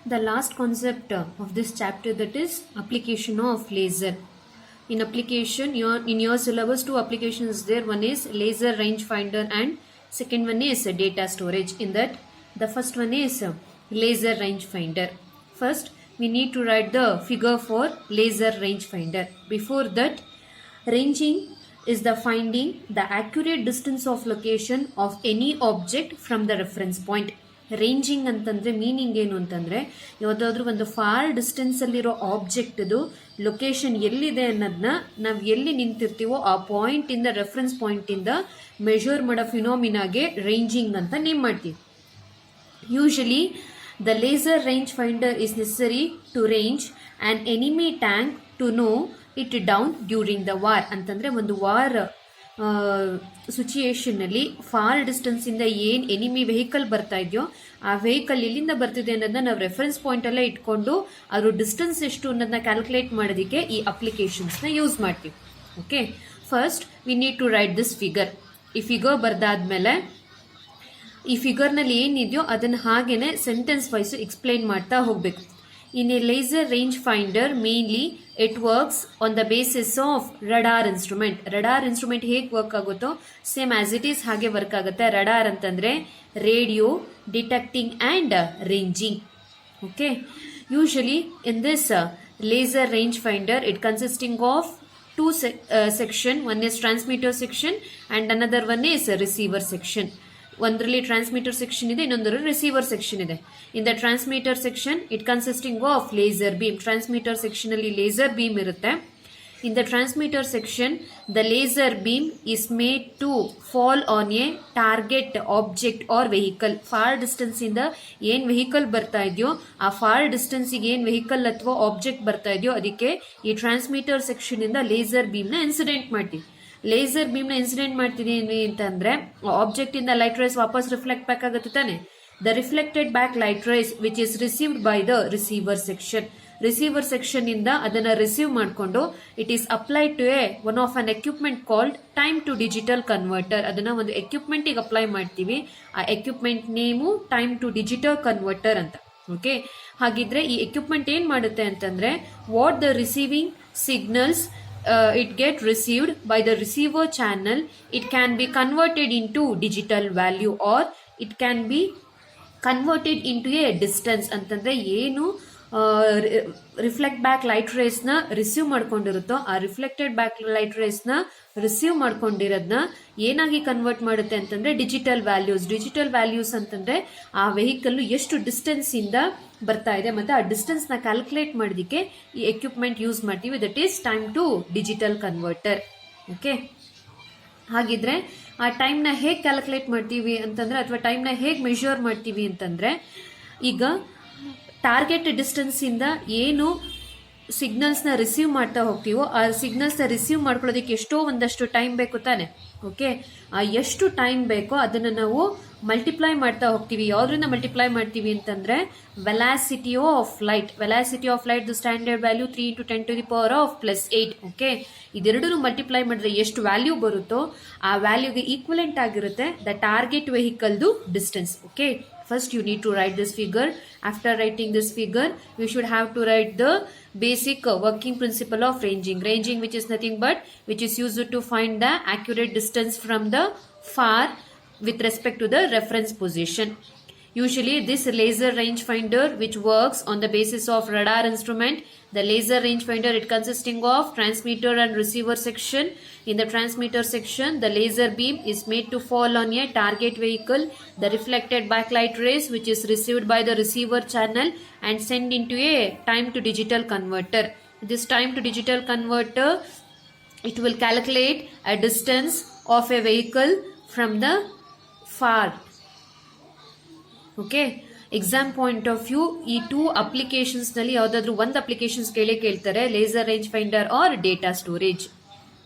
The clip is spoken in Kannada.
the last concept of this chapter, that is application of laser. In application, in your syllabus, two applications there. One is laser rangefinder and second one is data storage. In that, the first one is laser rangefinder. First, we need to write the figure for laser rangefinder. Before that, ranging is the finding the accurate distance of location of any object from the reference point. Ranging ಅಂತಂದರೆ ಮೀನಿಂಗ್ ಏನು ಅಂತಂದರೆ, ಯಾವುದಾದ್ರೂ ಒಂದು ಫಾರ್ ಡಿಸ್ಟೆನ್ಸಲ್ಲಿರೋ ಆಬ್ಜೆಕ್ಟ್ದು ಲೊಕೇಶನ್ ಎಲ್ಲಿದೆ ಅನ್ನೋದನ್ನ ನಾವು ಎಲ್ಲಿ ನಿಂತಿರ್ತೀವೋ ಆ ಪಾಯಿಂಟಿಂದ, ರೆಫರೆನ್ಸ್ ಪಾಯಿಂಟಿಂದ ಮೆಷರ್ ಮಾಡೋ ಫಿನಾಮಿನಾಗೆ ರೇಂಜಿಂಗ್ ಅಂತ ನೇಮ್ ಮಾಡ್ತೀವಿ. Usually the laser range finder is necessary to range an enemy tank to know it down during the war. ಅಂತಂದರೆ ಒಂದು ವಾರ್ ಸಿಚುಯೇಷನ್ನಲ್ಲಿ ಫಾರ್ ಡಿಸ್ಟೆನ್ಸಿಂದ ಏನು ಎನಿಮಿ ವೆಹಿಕಲ್ ಬರ್ತಾ ಇದೆಯೋ ಆ ವೆಹಿಕಲ್ ಎಲ್ಲಿಂದ ಬರ್ತಿದೆ ಅನ್ನೋದನ್ನ ನಾವು ರೆಫರೆನ್ಸ್ ಪಾಯಿಂಟಲ್ಲೇ ಇಟ್ಕೊಂಡು ಅದ್ರ ಡಿಸ್ಟೆನ್ಸ್ ಎಷ್ಟು ಅನ್ನೋದನ್ನ ಕ್ಯಾಲ್ಕುಲೇಟ್ ಮಾಡೋದಕ್ಕೆ ಈ ಅಪ್ಲಿಕೇಶನ್ಸ್ನ ಯೂಸ್ ಮಾಡ್ತೀವಿ. Okay, first we need to write this figure. ಈ ಫಿಗರ್ ಬರ್ದಾದ್ಮೇಲೆ ಈ ಫಿಗರ್ನಲ್ಲಿ ಏನಿದೆಯೋ ಅದನ್ನು ಹಾಗೇನೆ ಸೆಂಟೆನ್ಸ್ ವೈಸು ಎಕ್ಸ್ಪ್ಲೈನ್ ಮಾಡ್ತಾ ಹೋಗಬೇಕು. In a laser rangefinder, mainly it works on the basis of radar instrument. Radar instrument ಹೇಗೆ ವರ್ಕ್ ಆಗುತ್ತೋ ಸೇಮ್ ಆಸ್ ಇಟ್ ಈಸ್ ಹಾಗೆ ವರ್ಕ್ ಆಗುತ್ತೆ. ರಡಾರ್ ಅಂತಂದರೆ radio detecting and ranging. Okay, usually in this laser rangefinder it consisting of two section. One is transmitter section and another one is receiver section. ಒಂದರಲ್ಲಿ ಟ್ರಾನ್ಸ್ಮಿಟರ್ ಸೆಕ್ಷನ್ ಇದೆ, ಇನ್ನೊಂದರಲ್ಲಿ ರಿಸೀವರ್ ಸೆಕ್ಷನ್ ಇದೆ. In the transmitter section it consisting of laser beam. Transmitter section ಅಲ್ಲಿ ಲೇಸರ್ ಬೀಮ್ ಇರುತ್ತೆ. In the transmitter section the laser beam is made to fall on a target object or vehicle. For distance ಇಂದ ಏನ್ ವೆಹಿಕಲ್ ಬರ್ತಾ ಇದೆಯೋ ಆ ಫಾರ್ ಡಿಸ್ಟೆನ್ಸಿಗೆ ಏನ್ ವೆಹಿಕಲ್ ಅಥವಾ ಆಬ್ಜೆಕ್ಟ್ ಬರ್ತಾ ಇದೆಯೋ ಅದಕ್ಕೆ ಈ ಟ್ರಾನ್ಸ್ಮಿಟರ್ ಸೆಕ್ಷನ್ ಇಂದ ಲೇಸರ್ ಬೀಮ್ ನ ಇನ್ಸಿಡೆಂಟ್ ಮಾಡ್ತೀವಿ. ಲೇಸರ್ ಬೀಮ್ನ ಇನ್ಸಿಡೆಂಟ್ ಮಾಡ್ತಿದ್ದೀನಿ ಅಂತಂದ್ರೆ ಆಬ್ಜೆಕ್ಟ್ ಇಂದ ಲೈಟ್ ರೇಸ್ ವಾಪಸ್ ರಿಫ್ಲೆಕ್ಟ್ ಬ್ಯಾಕ್ ಆಗುತ್ತೆ ತಾನೆ. The reflected back light rays which is received by the receiver section. Receiver section ಇಂದ ಅದನ್ನ ರಿಸೀವ್ ಮಾಡಿಕೊಂಡು it is applied to one of an equipment called time to digital converter. ಅದನ್ನ ಒಂದು ಎಕ್ವಿಪ್ಮೆಂಟಿಗೆ ಅಪ್ಲೈ ಮಾಡ್ತೀವಿ. ಆ equipment name time to digital converter ಅಂತ. ಓಕೆ, ಹಾಗಿದ್ರೆ ಈ ಎಕ್ವಿಪ್ಮೆಂಟ್ ಏನ್ ಮಾಡುತ್ತೆ ಅಂತಂದ್ರೆ what the receiving signals it get received by the receiver channel, it can be converted into digital value or it can be converted into a distance. ಅಂತಂದ್ರೆ ಏನು ರಿಫ್ಲೆಕ್ಟ್ ಬ್ಯಾಕ್ ಲೈಟ್ ರೇಸ್ ನ ರಿಸೀವ್ ಮಾಡ್ಕೊಂಡಿರುತ್ತೋ ಆ ರಿಫ್ಲೆಕ್ಟೆಡ್ ಬ್ಯಾಕ್ ಲೈಟ್ ರೇಸ್ ನ ರಿಸೀವ್ ಮಾಡ್ಕೊಂಡಿರೋದನ್ನ ಏನಾಗಿ ಕನ್ವರ್ಟ್ ಮಾಡುತ್ತೆ ಅಂತಂದ್ರೆ ಡಿಜಿಟಲ್ ವ್ಯಾಲ್ಯೂಸ್. ಡಿಜಿಟಲ್ ವ್ಯಾಲ್ಯೂಸ್ ಅಂತಂದ್ರೆ ಆ ವೆಹಿಕಲ್ ಎಷ್ಟು ಡಿಸ್ಟೆನ್ಸ್ ಇಂದ ಬರ್ತಾ ಇದೆ ಮತ್ತೆ ಆ ಡಿಸ್ಟೆನ್ಸ್ ನ ಕ್ಯಾಲ್ಕುಲೇಟ್ ಮಾಡೋದಕ್ಕೆ ಈ ಎಕ್ವಿಪ್ಮೆಂಟ್ ಯೂಸ್ ಮಾಡ್ತೀವಿ. That is time to digital converter. Okay, ಹಾಗಿದ್ರೆ ಆ ಟೈಮ್ ನ ಹೇಗೆ ಕ್ಯಾಲ್ಕುಲೇಟ್ ಮಾಡ್ತೀವಿ ಅಂತಂದ್ರೆ ಅಥವಾ ಟೈಮ್ ನ ಹೇಗೆ ಮೆಷರ್ ಮಾಡ್ತೀವಿ ಅಂತಂದ್ರೆ, ಈಗ ಟಾರ್ಗೆಟ್ ಡಿಸ್ಟೆನ್ಸ್ ಇಂದ ಏನು ಸಿಗ್ನಲ್ಸ್ ನ ರಿಸೀವ್ ಮಾಡ್ತಾ ಹೋಗ್ತೀವೋ ಆ ಸಿಗ್ನಲ್ಸ್ ನ ರಿಸೀವ್ ಮಾಡ್ಕೊಳ್ಳೋದಕ್ಕೆ ಎಷ್ಟೋ ಒಂದಷ್ಟು ಟೈಮ್ ಬೇಕು ತಾನೆ. ಓಕೆ, ಆ ಎಷ್ಟು ಟೈಮ್ ಬೇಕೋ ಅದನ್ನ ನಾವು ಮಲ್ಟಿಪ್ಲೈ ಮಾಡ್ತಾ ಹೋಗ್ತೀವಿ. ಯಾವ್ದ್ರಿಂದ ಮಲ್ಟಿಪ್ಲೈ ಮಾಡ್ತೀವಿ ಅಂತಂದ್ರೆ velocity of light. Velocity of light the standard value 3 × 10⁻⁸. Okay, ಇದೆರಡೂ ಮಲ್ಟಿಪ್ಲೈ ಮಾಡಿದ್ರೆ ಎಷ್ಟು ವ್ಯಾಲ್ಯೂ ಬರುತ್ತೋ ಆ ವ್ಯಾಲ್ಯೂಗೆ ಈಕ್ವಲೆಂಟ್ ಆಗಿರುತ್ತೆ ದ ಟಾರ್ಗೆಟ್ ವೆಹಿಕಲ್ದು distance. Okay, first you need to write this figure. After writing this figure you should have to write the basic working principle of ranging. Ranging, which is nothing but which is used to find the accurate distance from the far with respect to the reference position. Usually this laser rangefinder which works on the basis of radar instrument. The laser rangefinder it consisting of transmitter and receiver section. In the transmitter section the laser beam is made to fall on a target vehicle. The reflected backlight rays which is received by the receiver channel and sent into a time to digital converter. This time to digital converter it will calculate a distance of a vehicle from the far. Okay, exam point of view ಈ ಟೂ ಅಪ್ಲಿಕೇಶನ್ಸ್ ನಲ್ಲಿ ಯಾವ್ದಾದ್ರು ಒಂದು ಅಪ್ಲಿಕೇಶನ್ಸ್ ಕೇಳ್ತಾರೆ, laser range finder or data storage.